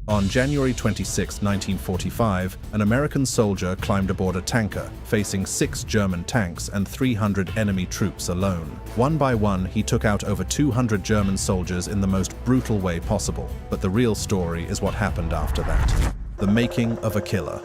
On January 26, 1945, an American soldier climbed aboard a tanker, facing 6 German tanks and 300 enemy troops alone. One by one, he took out over 200 German soldiers in the most brutal way possible. But the real story is what happened after that. The making of a killer.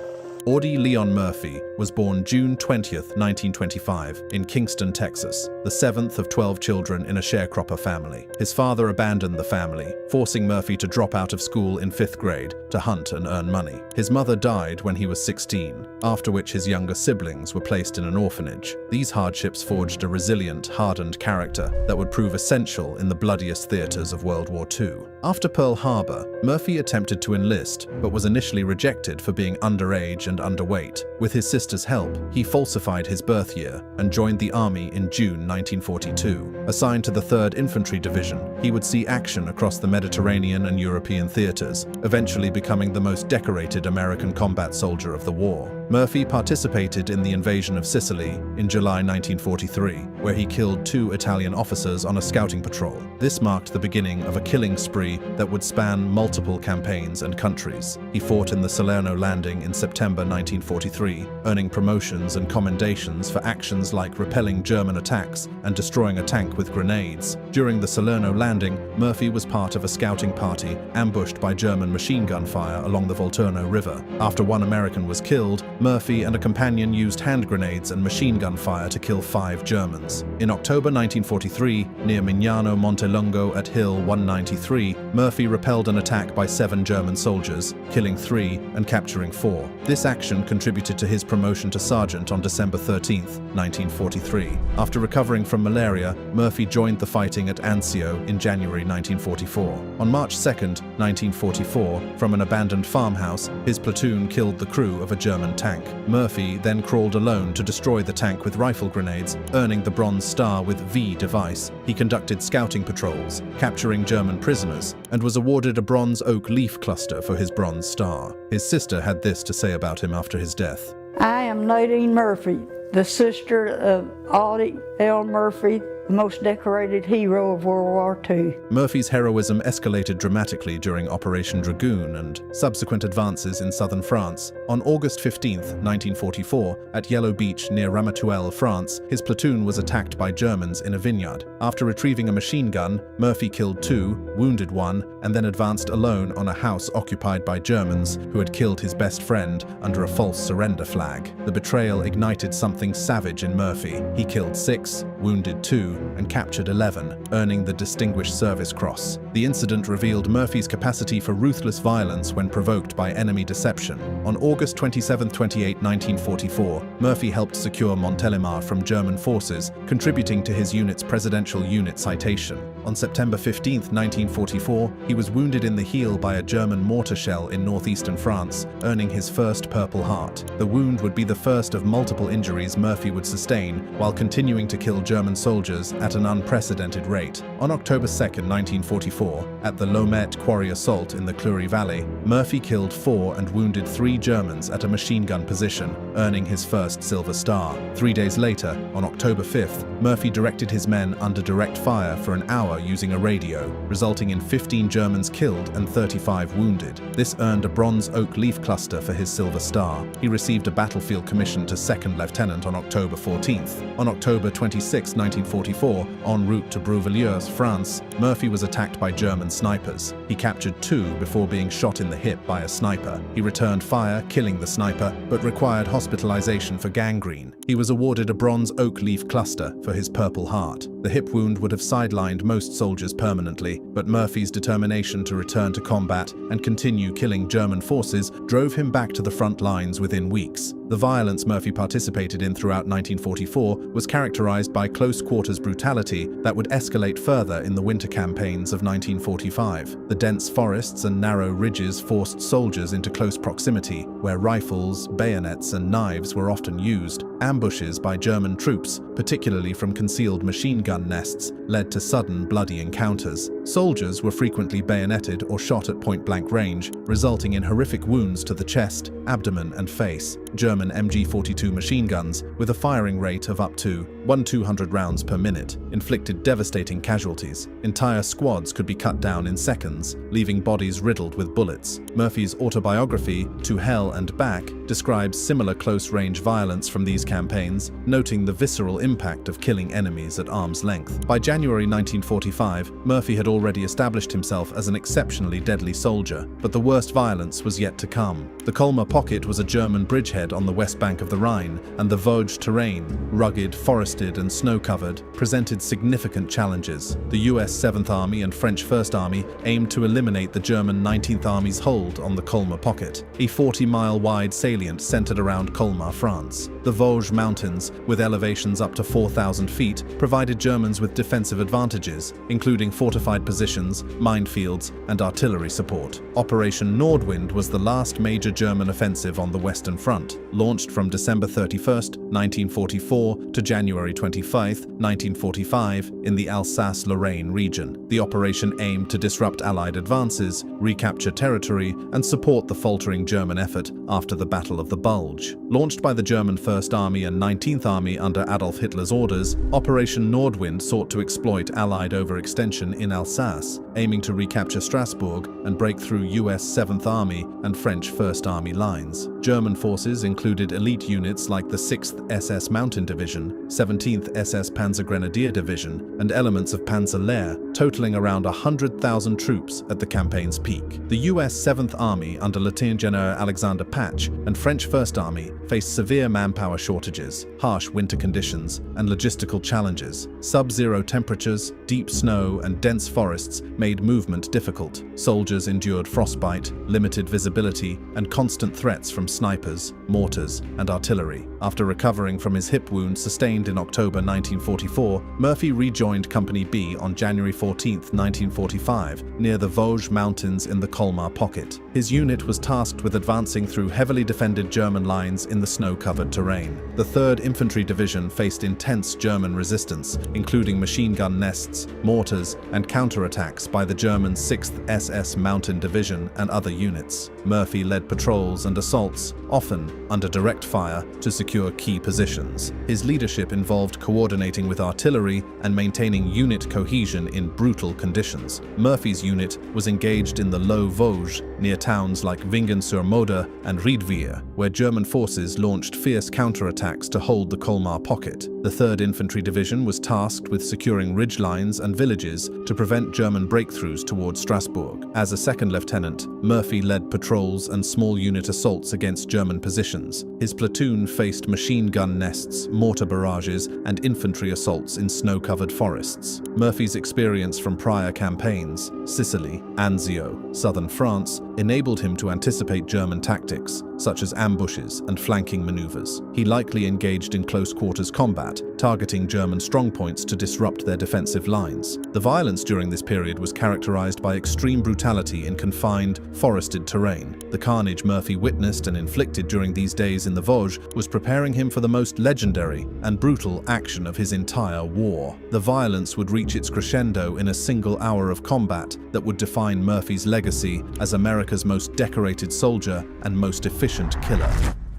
Audie Leon Murphy was born June 20, 1925, in Kingston, Texas, the 7th of 12 children in a sharecropper family. His father abandoned the family, forcing Murphy to drop out of school in 5th grade to hunt and earn money. His mother died when he was 16, after which his younger siblings were placed in an orphanage. These hardships forged a resilient, hardened character that would prove essential in the bloodiest theaters of World War II. After Pearl Harbor, Murphy attempted to enlist, but was initially rejected for being underage and underweight. With his sister's help, he falsified his birth year and joined the Army in June 1942. Assigned to the 3rd Infantry Division, he would see action across the Mediterranean and European theaters, eventually becoming the most decorated American combat soldier of the war. Murphy participated in the invasion of Sicily in July 1943, where he killed 2 Italian officers on a scouting patrol. This marked the beginning of a killing spree that would span multiple campaigns and countries. He fought in the Salerno landing in September 1943, earning promotions and commendations for actions like repelling German attacks and destroying a tank with grenades. During the Salerno landing, Murphy was part of a scouting party ambushed by German machine gun fire along the Volturno River. After 1 American was killed, Murphy and a companion used hand grenades and machine gun fire to kill 5 Germans. In October 1943, near Mignano Montelungo at Hill 193, Murphy repelled an attack by 7 German soldiers, killing 3 and capturing 4. This action contributed to his promotion to sergeant on December 13, 1943. After recovering from malaria, Murphy joined the fighting at Anzio in January 1944. On March 2, 1944, from an abandoned farmhouse, his platoon killed the crew of a German tank. Murphy then crawled alone to destroy the tank with rifle grenades, earning the Bronze Star with V device. He conducted scouting patrols, capturing German prisoners, and was awarded a bronze oak leaf cluster for his Bronze Star. His sister had this to say about him after his death. I am Nadine Murphy, the sister of Audie L. Murphy, the most decorated hero of World War II. Murphy's heroism escalated dramatically during Operation Dragoon and subsequent advances in southern France. On August 15, 1944, at Yellow Beach near Ramatuelle, France, his platoon was attacked by Germans in a vineyard. After retrieving a machine gun, Murphy killed 2, wounded 1, and then advanced alone on a house occupied by Germans who had killed his best friend under a false surrender flag. The betrayal ignited something savage in Murphy. He killed 6, wounded 2, and captured 11, earning the Distinguished Service Cross. The incident revealed Murphy's capacity for ruthless violence when provoked by enemy deception. On August 27-28, 1944, Murphy helped secure Montélimar from German forces, contributing to his unit's Presidential Unit citation. On September 15, 1944, he was wounded in the heel by a German mortar shell in northeastern France, earning his first Purple Heart. The wound would be the first of multiple injuries Murphy would sustain while continuing to kill German soldiers at an unprecedented rate. On October 2, 1944, at the Lomet Quarry assault in the Clury Valley, Murphy killed 4 and wounded 3 Germans at a machine gun position, earning his first Silver Star. 3 days later, on October 5th, Murphy directed his men under direct fire for an hour using a radio, resulting in 15 Germans killed and 35 wounded. This earned a bronze oak leaf cluster for his Silver Star. He received a battlefield commission to 2nd Lieutenant on October 14th. On October 26, 1944, en route to Brouvilliers, France, Murphy was attacked by German snipers. He captured 2 before being shot in the hip by a sniper. He returned fire, killing the sniper, but required hospitalization for gangrene. He was awarded a bronze oak leaf cluster for his Purple Heart. The hip wound would have sidelined most soldiers permanently, but Murphy's determination to return to combat and continue killing German forces drove him back to the front lines within weeks. The violence Murphy participated in throughout 1944 was characterized by close-quarters brutality that would escalate further in the winter campaigns of 1945. The dense forests and narrow ridges forced soldiers into close proximity, where rifles, bayonets, and knives were often used. Ambushes by German troops, particularly from concealed machine gun nests, led to sudden, bloody encounters. Soldiers were frequently bayoneted or shot at point-blank range, resulting in horrific wounds to the chest, abdomen, and face. German MG-42 machine guns with a firing rate of up to 200 rounds per minute inflicted devastating casualties. Entire squads could be cut down in seconds, leaving bodies riddled with bullets. Murphy's autobiography, To Hell and Back, describes similar close-range violence from these campaigns, noting the visceral impact of killing enemies at arm's length. By January 1945, Murphy had already established himself as an exceptionally deadly soldier, but the worst violence was yet to come. The Colmar Pocket was a German bridgehead on the west bank of the Rhine, and the Vosges terrain, rugged, forested, and snow-covered, presented significant challenges. The US 7th Army and French 1st Army aimed to eliminate the German 19th Army's hold on the Colmar Pocket, a 40-mile-wide salient centered around Colmar, France. The Vosges Mountains, with elevations up to 4,000 feet, provided Germans with defensive advantages, including fortified positions, minefields, and artillery support. Operation Nordwind was the last major German offensive on the Western Front, launched from December 31, 1944 to January 25, 1945 in the Alsace-Lorraine region. The operation aimed to disrupt Allied advances, recapture territory, and support the faltering German effort after the Battle of the Bulge. Launched by the German 1st Army and 19th Army under Adolf Hitler's orders, Operation Nordwind sought to exploit Allied overextension in Alsace, aiming to recapture Strasbourg and break through US 7th Army and French 1st Army lines. German forces included elite units like the 6th SS Mountain Division, 17th SS Panzer Grenadier Division, and elements of Panzer Lehr, totaling around 100,000 troops at the campaign's peak. The US 7th Army under Lieutenant General Alexander Patch and French 1st Army faced severe manpower shortages, harsh winter conditions, and logistical challenges. Sub-zero temperatures, deep snow, and dense forests made movement difficult. Soldiers endured frostbite, limited visibility, and constant threats from snipers, mortars, and artillery. After recovering from his hip wound sustained in October 1944, Murphy rejoined Company B on January 14, 1945, near the Vosges Mountains in the Colmar Pocket. His unit was tasked with advancing through heavily defended German lines in the snow-covered terrain. The 3rd Infantry Division faced intense German resistance, including machine gun nests, mortars, and counterattacks by the German 6th SS Mountain Division and other units. Murphy led patrols and assaults, often under direct fire, to secure key positions. His leadership involved coordinating with artillery and maintaining unit cohesion in brutal conditions. Murphy's unit was engaged in the Low Vosges, near towns like Vingen-sur-Moder and Riedwehr, where German forces launched fierce counterattacks to hold the Colmar Pocket. The 3rd Infantry Division was tasked with securing ridgelines and villages to prevent German breakthroughs towards Strasbourg. As a second lieutenant, Murphy led patrols and small unit assaults against German positions. His platoon faced machine gun nests, mortar barrages, and infantry assaults in snow-covered forests. Murphy's experience from prior campaigns, Sicily, Anzio, southern France, enabled him to anticipate German tactics, such as ambushes and flanking maneuvers. He likely engaged in close-quarters combat, targeting German strongpoints to disrupt their defensive lines. The violence during this period was characterized by extreme brutality in confined, forested terrain. The carnage Murphy witnessed and inflicted during these days in the Vosges was preparing him for the most legendary and brutal action of his entire war. The violence would reach its crescendo in a single hour of combat that would define Murphy's legacy as America's most decorated soldier and most efficient killer.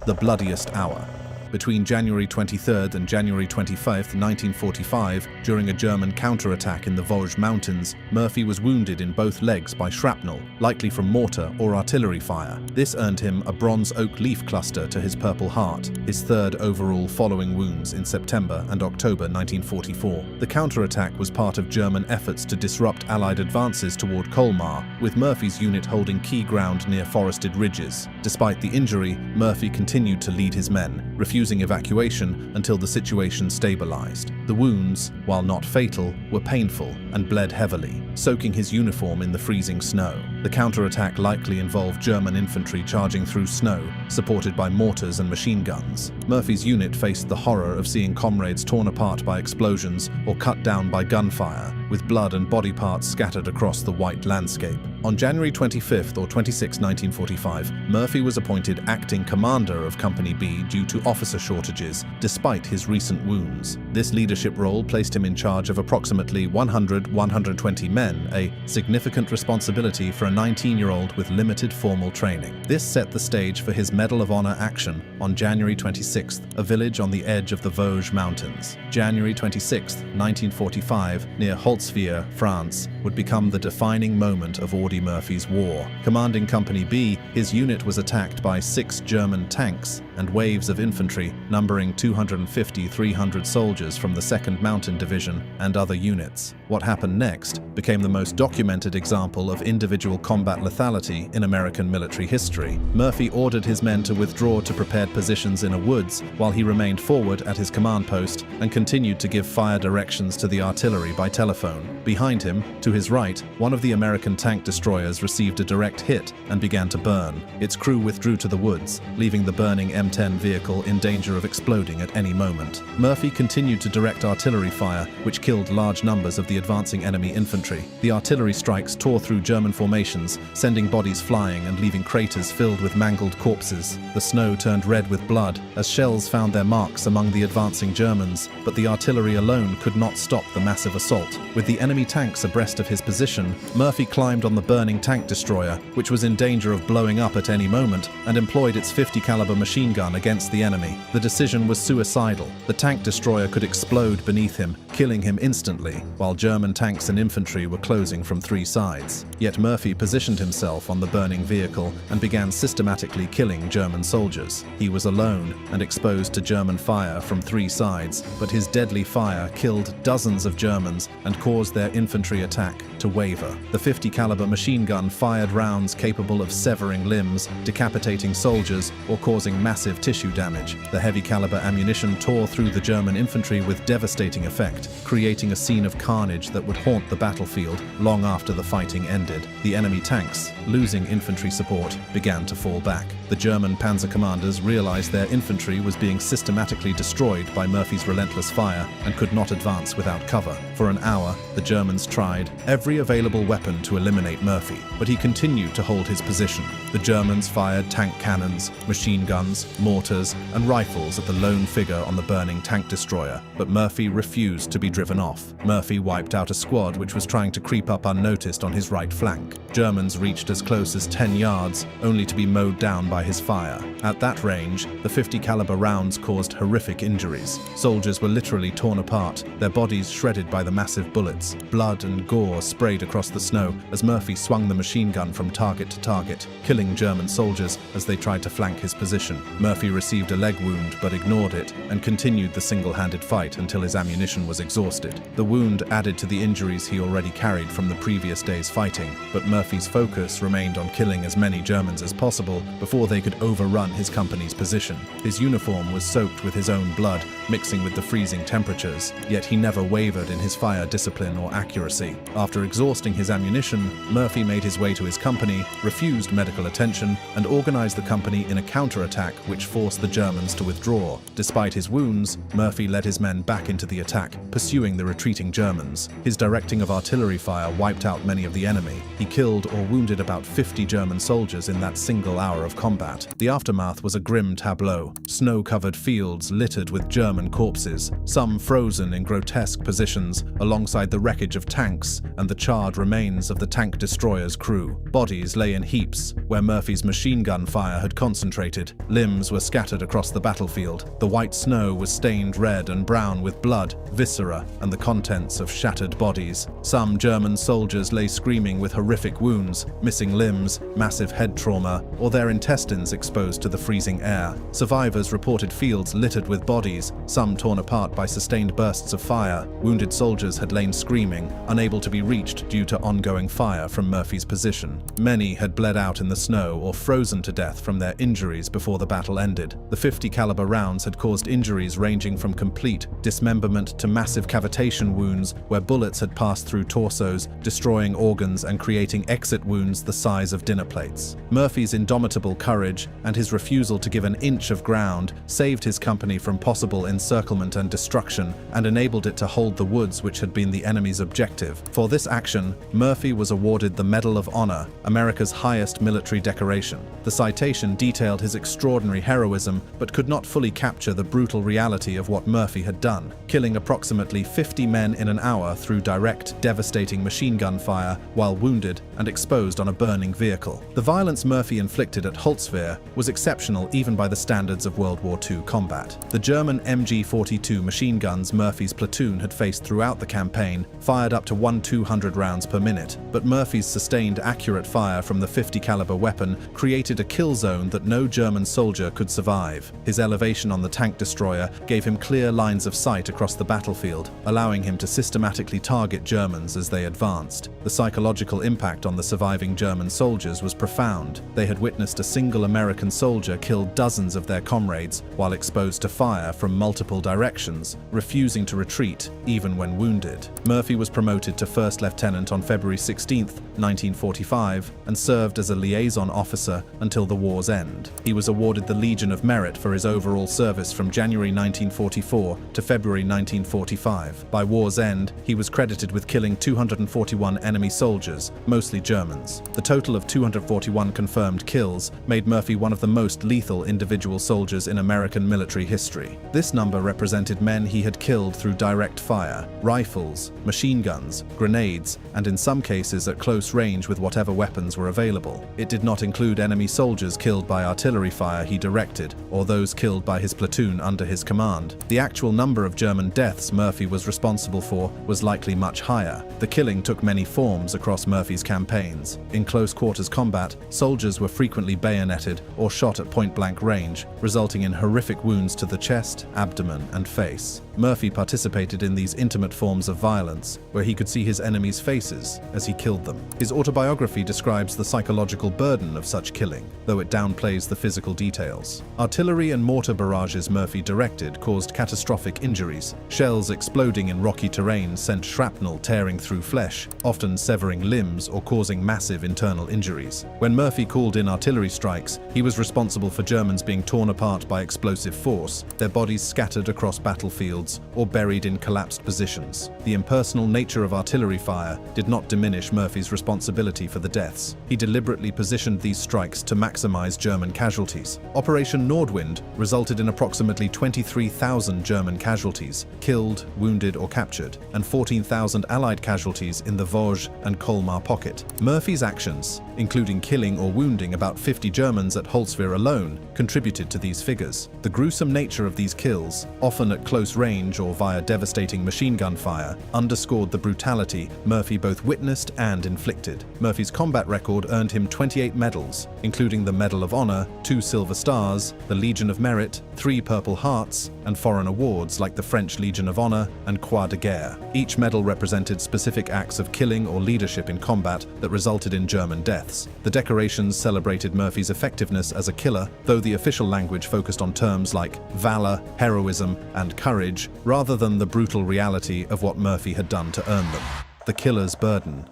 The bloodiest hour. Between January 23 and January 25, 1945, during a German counterattack in the Vosges Mountains, Murphy was wounded in both legs by shrapnel, likely from mortar or artillery fire. This earned him a bronze oak leaf cluster to his Purple Heart, his 3rd overall following wounds in September and October 1944. The counterattack was part of German efforts to disrupt Allied advances toward Colmar, with Murphy's unit holding key ground near forested ridges. Despite the injury, Murphy continued to lead his men, refusing evacuation until the situation stabilized. The wounds, while not fatal, were painful and bled heavily, soaking his uniform in the freezing snow. The counterattack likely involved German infantry charging through snow, supported by mortars and machine guns. Murphy's unit faced the horror of seeing comrades torn apart by explosions or cut down by gunfire, with blood and body parts scattered across the white landscape. On January 25 or 26, 1945, Murphy was appointed acting commander of Company B due to officer shortages, despite his recent wounds. This leadership role placed him in charge of approximately 100-120 men, a significant responsibility for a 19-year-old with limited formal training. This set the stage for his Medal of Honor action on January 26th, a village on the edge of the Vosges Mountains. January 26th, 1945, near Holtzwihr, France, would become the defining moment of Audie Murphy's war. Commanding Company B, his unit was attacked by 6 German tanks and waves of infantry numbering 250-300 soldiers from the 2nd Mountain Division and other units. What happened next became the most documented example of individual combat lethality in American military history. Murphy ordered his men to withdraw to prepared positions in a woods while he remained forward at his command post and continued to give fire directions to the artillery by telephone. Behind him, to his right, one of the American tank destroyers received a direct hit and began to burn. Its crew withdrew to the woods, leaving the burning M10 vehicle in danger of exploding at any moment. Murphy continued to direct artillery fire, which killed large numbers of the advancing enemy infantry. The artillery strikes tore through German formations, sending bodies flying and leaving craters filled with mangled corpses. The snow turned red with blood as shells found their marks among the advancing Germans, but the artillery alone could not stop the massive assault. With the enemy tanks abreast of his position, Murphy climbed on the burning tank destroyer, which was in danger of blowing up at any moment, and employed its 50 caliber machine gun against the enemy. The decision was suicidal. The tank destroyer could explode beneath him, killing him instantly, while German tanks and infantry were closing from 3 sides. Yet Murphy positioned himself on the burning vehicle and began systematically killing German soldiers. He was alone and exposed to German fire from 3 sides, but his deadly fire killed dozens of Germans and caused their infantry attack to waver. The 50 caliber machine gun fired rounds capable of severing limbs, decapitating soldiers, or causing massive tissue damage. The heavy caliber ammunition tore through the German infantry with devastating effect, creating a scene of carnage that would haunt the battlefield long after the fighting ended. The enemy tanks, losing infantry support, began to fall back. The German panzer commanders realized their infantry was being systematically destroyed by Murphy's relentless fire and could not advance without cover. For an hour, the Germans tried every available weapon to eliminate Murphy, but he continued to hold his position. The Germans fired tank cannons, machine guns, mortars, and rifles at the lone figure on the burning tank destroyer, but Murphy refused to be driven off. Murphy wiped out a squad which was trying to creep up unnoticed on his right flank. Germans reached as close as 10 yards, only to be mowed down by his fire. At that range, the 50 caliber rounds caused horrific injuries. Soldiers were literally torn apart, their bodies shredded by the massive bullets. Blood and gore sprayed across the snow as Murphy swung the machine gun from target to target, killing German soldiers as they tried to flank his position. Murphy received a leg wound but ignored it and continued the single-handed fight until his ammunition was exhausted. The wound added to the injuries he already carried from the previous day's fighting, but Murphy's focus remained on killing as many Germans as possible before they could overrun his company's position. His uniform was soaked with his own blood, mixing with the freezing temperatures, yet he never wavered in his fire discipline or accuracy. After exhausting his ammunition, Murphy made his way to his company, refused medical attention, and organized the company in a counterattack which forced the Germans to withdraw. Despite his wounds, Murphy led his men back into the attack, pursuing the retreating Germans. His directing of artillery fire wiped out many of the enemy. He killed or wounded about 50 German soldiers in that single hour of combat. The aftermath was a grim tableau. Snow-covered fields littered with German corpses, some frozen in grotesque positions alongside the wreckage of tanks and the charred remains of the tank destroyer's crew. Bodies lay in heaps where Murphy's machine gun fire had concentrated. Limbs were scattered across the battlefield. The white snow was stained red and brown with blood, viscera, and the contents of shattered bodies. Some German soldiers lay screaming with horrific wounds, missing limbs, massive head trauma, or their intestines exposed to the freezing air. Survivors reported fields littered with bodies, some torn apart by sustained bursts of fire. Wounded soldiers had lain screaming, unable to be reached due to ongoing fire from Murphy's position. Many had bled out in the snow or frozen to death from their injuries before the battle ended. The 50 caliber rounds had caused injuries ranging from complete dismemberment to massive cavitation wounds where bullets had passed through torsos, destroying organs and creating exit wounds the size of dinner plates. Murphy's indomitable courage and his refusal to give an inch of ground saved his company from possible encirclement and destruction and enabled it to hold the woods which had been the enemy's objective. For this action, Murphy was awarded the Medal of Honor, America's highest military decoration. The citation detailed his extraordinary heroism but could not fully capture the brutal reality of what Murphy had done. Killing approximately 50 men in an hour power through direct, devastating machine gun fire while wounded and exposed on a burning vehicle. The violence Murphy inflicted at Holzwehr was exceptional even by the standards of World War II combat. The German MG-42 machine guns Murphy's platoon had faced throughout the campaign fired up to 200 rounds per minute, but Murphy's sustained accurate fire from the 50 caliber weapon created a kill zone that no German soldier could survive. His elevation on the tank destroyer gave him clear lines of sight across the battlefield, allowing him to systematically target Germans as they advanced. The psychological impact on the surviving German soldiers was profound. They had witnessed a single American soldier kill dozens of their comrades while exposed to fire from multiple directions, refusing to retreat even when wounded. Murphy was promoted to first lieutenant on February 16, 1945, and served as a liaison officer until the war's end. He was awarded the Legion of Merit for his overall service from January 1944 to February 1945. By war's end, he was credited with killing 241 enemy soldiers, mostly Germans. The total of 241 confirmed kills made Murphy one of the most lethal individual soldiers in American military history. This number represented men he had killed through direct fire, rifles, machine guns, grenades, and in some cases at close range with whatever weapons were available. It did not include enemy soldiers killed by artillery fire he directed, or those killed by his platoon under his command. The actual number of German deaths Murphy was responsible for was likely much higher. The killing took many forms across Murphy's campaigns. In close quarters combat, soldiers were frequently bayoneted or shot at point-blank range, resulting in horrific wounds to the chest, abdomen, and face. Murphy participated in these intimate forms of violence, where he could see his enemies' faces as he killed them. His autobiography describes the psychological burden of such killing, though it downplays the physical details. Artillery and mortar barrages Murphy directed caused catastrophic injuries. Shells exploding in rocky terrain sent shrapnel tearing through flesh, often severing limbs or causing massive internal injuries. When Murphy called in artillery strikes, he was responsible for Germans being torn apart by explosive force, their bodies scattered across battlefields, or buried in collapsed positions. The impersonal nature of artillery fire did not diminish Murphy's responsibility for the deaths. He deliberately positioned these strikes to maximize German casualties. Operation Nordwind resulted in approximately 23,000 German casualties, killed, wounded, or captured, and 14,000 Allied casualties in the Vosges and Colmar pocket. Murphy's actions, including killing or wounding about 50 Germans at Holzwehr alone, contributed to these figures. The gruesome nature of these kills, often at close range or via devastating machine gun fire, underscored the brutality Murphy both witnessed and inflicted. Murphy's combat record earned him 28 medals, including the Medal of Honor, 2 Silver Stars, the Legion of Merit, 3 Purple Hearts, and foreign awards like the French Legion of Honor and Croix de Guerre. Each medal represented specific acts of killing or leadership in combat that resulted in German deaths. The decorations celebrated Murphy's effectiveness as a killer, though the official language focused on terms like valor, heroism, and courage, rather than the brutal reality of what Murphy had done to earn them. The killer's burden.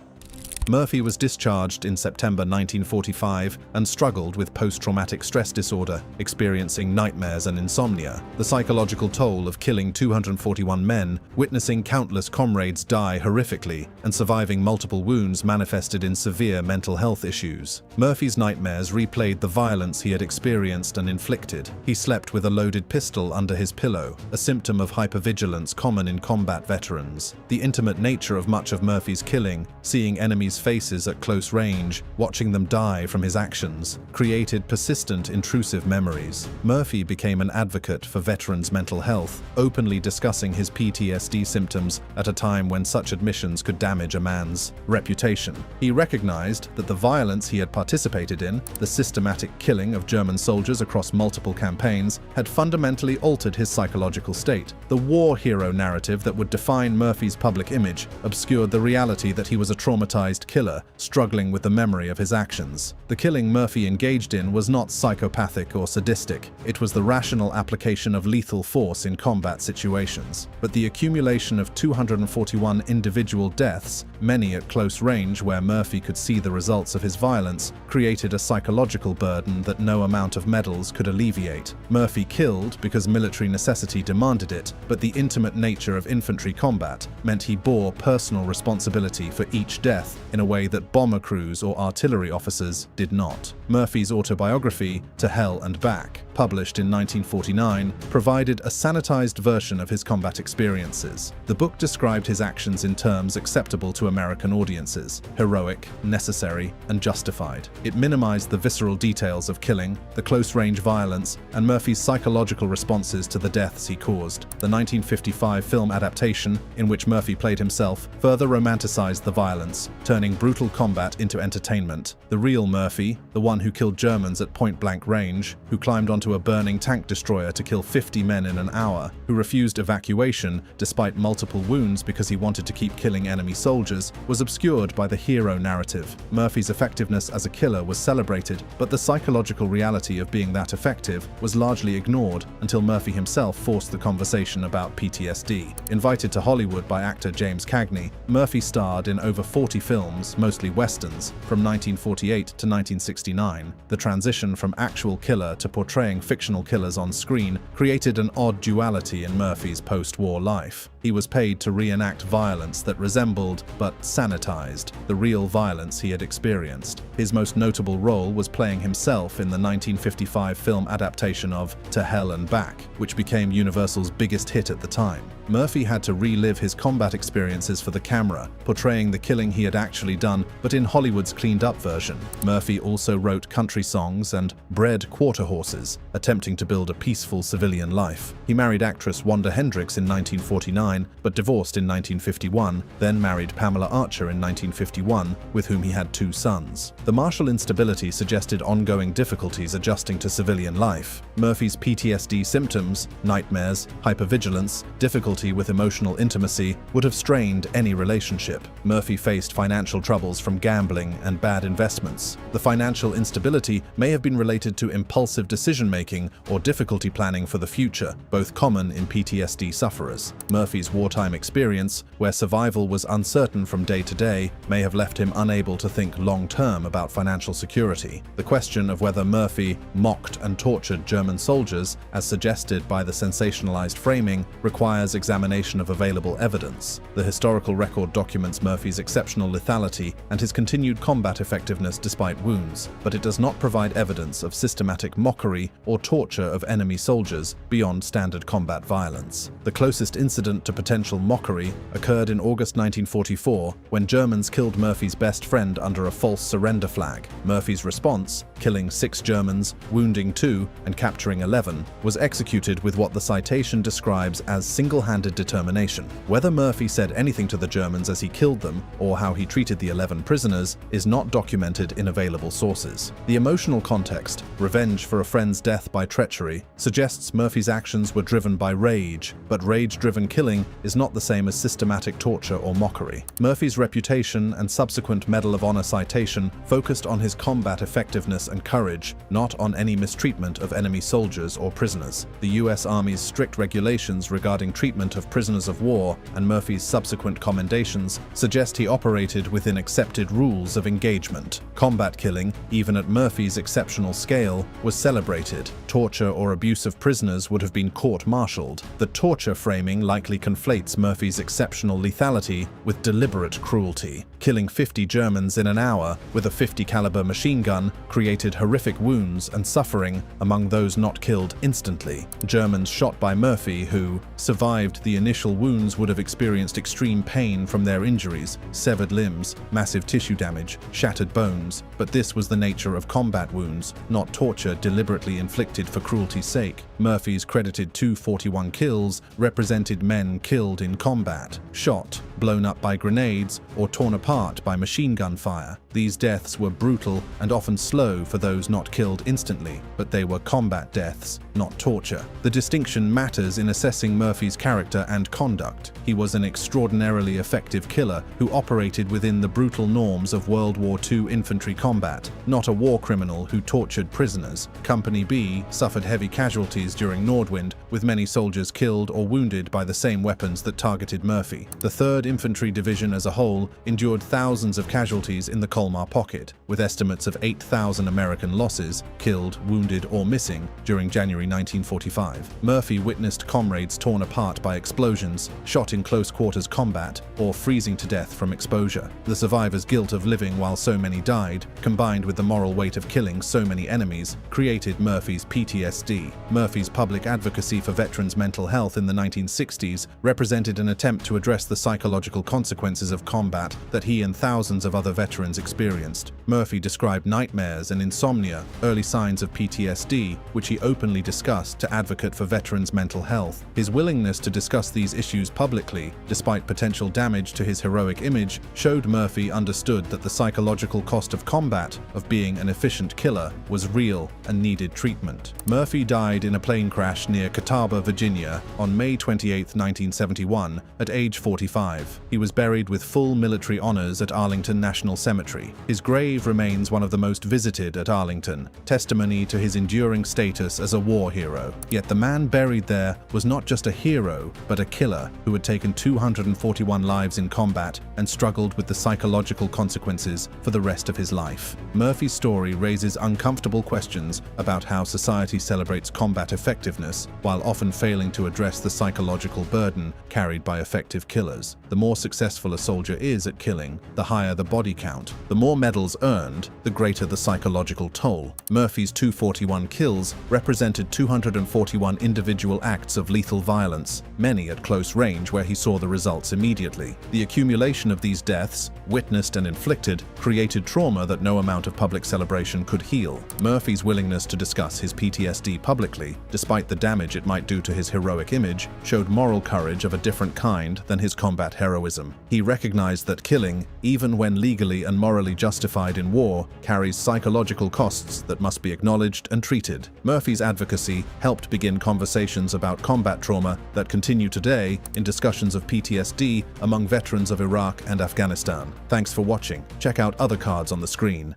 Murphy was discharged in September 1945 and struggled with post-traumatic stress disorder, experiencing nightmares and insomnia. The psychological toll of killing 241 men, witnessing countless comrades die horrifically, and surviving multiple wounds manifested in severe mental health issues. Murphy's nightmares replayed the violence he had experienced and inflicted. He slept with a loaded pistol under his pillow, a symptom of hypervigilance common in combat veterans. The intimate nature of much of Murphy's killing, seeing enemies' faces at close range, watching them die from his actions, created persistent, intrusive memories. Murphy became an advocate for veterans' mental health, openly discussing his PTSD symptoms at a time when such admissions could damage a man's reputation. He recognized that the violence he had participated in, the systematic killing of German soldiers across multiple campaigns, had fundamentally altered his psychological state. The war hero narrative that would define Murphy's public image obscured the reality that he was a traumatized killer, struggling with the memory of his actions. The killing Murphy engaged in was not psychopathic or sadistic. It was the rational application of lethal force in combat situations. But the accumulation of 241 individual deaths, many at close range where Murphy could see the results of his violence, created a psychological burden that no amount of medals could alleviate. Murphy killed because military necessity demanded it, but the intimate nature of infantry combat meant he bore personal responsibility for each death in a way that bomber crews or artillery officers did not. Murphy's autobiography, To Hell and Back, published in 1949, provided a sanitized version of his combat experiences. The book described his actions in terms acceptable to American audiences: heroic, necessary, and justified. It minimized the visceral details of killing, the close-range violence, and Murphy's psychological responses to the deaths he caused. The 1955 film adaptation, in which Murphy played himself, further romanticized the violence, turning brutal combat into entertainment. The real Murphy, the one who killed Germans at point-blank range, who climbed onto a burning tank destroyer to kill 50 men in an hour, who refused evacuation despite multiple wounds because he wanted to keep killing enemy soldiers, was obscured by the hero narrative. Murphy's effectiveness as a killer was celebrated, but the psychological reality of being that effective was largely ignored until Murphy himself forced the conversation about PTSD. Invited to Hollywood by actor James Cagney, Murphy starred in over 40 films, mostly westerns, from 1948 to 1969. The transition from actual killer to portraying fictional killers on screen created an odd duality in Murphy's post-war life. He was paid to reenact violence that resembled, but sanitized, the real violence he had experienced. His most notable role was playing himself in the 1955 film adaptation of To Hell and Back, which became Universal's biggest hit at the time. Murphy had to relive his combat experiences for the camera, portraying the killing he had actually done, but in Hollywood's cleaned-up version. Murphy also wrote country songs and bred quarter horses, attempting to build a peaceful civilian life. He married actress Wanda Hendricks in 1949, but divorced in 1951, then married Pamela Archer in 1951, with whom he had 2 sons. The martial instability suggested ongoing difficulties adjusting to civilian life. Murphy's PTSD symptoms, nightmares, hypervigilance, difficulty with emotional intimacy would have strained any relationship. Murphy faced financial troubles from gambling and bad investments. The financial instability may have been related to impulsive decision-making or difficulty planning for the future, both common in PTSD sufferers. Murphy's wartime experience, where survival was uncertain from day to day, may have left him unable to think long-term about financial security. The question of whether Murphy mocked and tortured German soldiers, as suggested by the sensationalized framing, requires examination of available evidence. The historical record documents Murphy's exceptional lethality and his continued combat effectiveness despite wounds, but it does not provide evidence of systematic mockery or torture of enemy soldiers beyond standard combat violence. The closest incident to potential mockery occurred in August 1944, when Germans killed Murphy's best friend under a false surrender flag. Murphy's response, killing 6 Germans, wounding 2, and capturing 11, was executed with what the citation describes as single-handed determination. Whether Murphy said anything to the Germans as he killed them, or how he treated the 11 prisoners, is not documented in available sources. The emotional context, revenge for a friend's death by treachery, suggests Murphy's actions were driven by rage, but rage-driven killing is not the same as systematic torture or mockery. Murphy's reputation and subsequent Medal of Honor citation focused on his combat effectiveness and courage, not on any mistreatment of enemy soldiers or prisoners. The U.S. Army's strict regulations regarding treatment of prisoners of war and Murphy's subsequent commendations suggest he operated within accepted rules of engagement. Combat killing, even at Murphy's exceptional scale, was celebrated. Torture or abuse of prisoners would have been court-martialed. The torture framing likely conflates Murphy's exceptional lethality with deliberate cruelty. Killing 50 Germans in an hour with a .50 caliber machine gun created horrific wounds and suffering among those not killed instantly. Germans shot by Murphy who survived the initial wounds would have experienced extreme pain from their injuries, severed limbs, massive tissue damage, shattered bones, but this was the nature of combat wounds, not torture deliberately inflicted for cruelty's sake. Murphy's credited 241 kills represented men killed in combat, shot, blown up by grenades, or torn apart by machine gun fire. These deaths were brutal and often slow for those not killed instantly, but they were combat deaths, not torture. The distinction matters in assessing Murphy's character and conduct. He was an extraordinarily effective killer who operated within the brutal norms of World War II infantry combat, not a war criminal who tortured prisoners. Company B suffered heavy casualties during Nordwind, with many soldiers killed or wounded by the same weapons that targeted Murphy. The 3rd Infantry Division as a whole endured thousands of casualties in the Colmar Pocket, with estimates of 8,000 American losses, killed, wounded, or missing, during January 1945. Murphy witnessed comrades torn apart by explosions, shot in close-quarters combat, or freezing to death from exposure. The survivors' guilt of living while so many died, combined with the moral weight of killing so many enemies, created Murphy's PTSD. Murphy's public advocacy for veterans' mental health in the 1960s represented an attempt to address the psychological consequences of combat that he and thousands of other veterans experienced. Murphy described nightmares and insomnia, early signs of PTSD, which he openly discussed to advocate for veterans' mental health. His willingness to discuss these issues publicly, despite potential damage to his heroic image, showed Murphy understood that the psychological cost of combat, of being an efficient killer, was real and needed treatment. Murphy died in a plane crash near Catawba, Virginia, on May 28, 1971, at age 45. He was buried with full military honors at Arlington National Cemetery. His grave remains one of the most visited at Arlington, testimony to his enduring status as a war hero. Yet the man buried there was not just a hero, but a killer who had taken 241 lives in combat and struggled with the psychological consequences for the rest of his life. Murphy's story raises uncomfortable questions about how society celebrates combat effectiveness while often failing to address the psychological burden carried by effective killers. The more successful a soldier is at killing, the higher the body count. The more medals earned, the greater the psychological toll. Murphy's 241 kills represented 241 individual acts of lethal violence, many at close range where he saw the results immediately. The accumulation of these deaths, witnessed and inflicted, created trauma that no amount of public celebration could heal. Murphy's willingness to discuss his PTSD publicly, despite the damage it might do to his heroic image, showed moral courage of a different kind than his combat heroism. He recognized that killing, even when legally and morally justified in war, carries psychological costs that must be acknowledged and treated. Murphy's advocacy helped begin conversations about combat trauma that continue today in discussions of PTSD among veterans of Iraq and Afghanistan. Thanks for watching. Check out other cards on the screen.